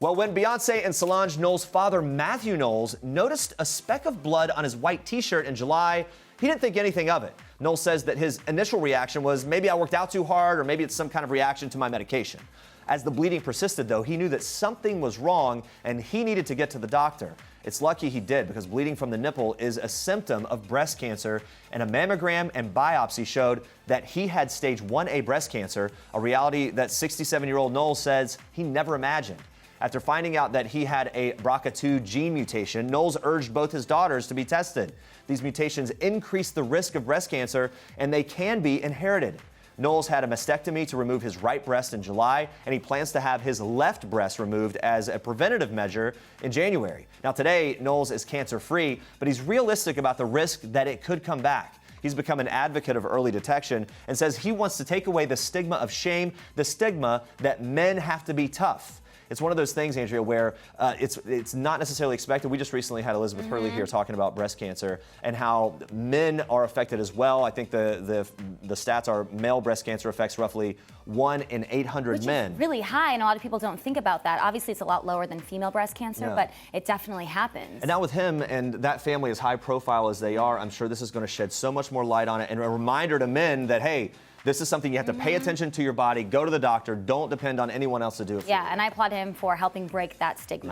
Well, when Beyoncé and Solange Knowles' father, Mathew Knowles, noticed a speck of blood on his white t-shirt in July, he didn't think anything of it. Knowles says that his initial reaction was maybe I worked out too hard or maybe it's some kind of reaction to my medication. As the bleeding persisted, though, he knew that something was wrong and he needed to get to the doctor. It's lucky he did because bleeding from the nipple is a symptom of breast cancer, and a mammogram and biopsy showed that he had stage 1A breast cancer, a reality that 67-year-old Knowles says he never imagined. After finding out that he had a BRCA2 gene mutation, Knowles urged both his daughters to be tested. These mutations increase the risk of breast cancer, and they can be inherited. Knowles had a mastectomy to remove his right breast in July, and he plans to have his left breast removed as a preventative measure in January. Now, today, Knowles is cancer-free, but he's realistic about the risk that it could come back. He's become an advocate of early detection and says he wants to take away the stigma of shame, the stigma that men have to be tough. It's one of those things, Andrea, where it's not necessarily expected. We just recently had Elizabeth Hurley here talking about breast cancer and how men are affected as well. I think the stats are male breast cancer affects roughly 1 in 800 men. Which is really high, and a lot of people don't think about that. Obviously, it's a lot lower than female breast cancer, but it definitely happens. And now with him and that family as high profile as they are, I'm sure this is going to shed so much more light on it and a reminder to men that, hey, this is something you have to pay attention to your body, go to the doctor, don't depend on anyone else to do it for you. Yeah, and I applaud him for helping break that stigma.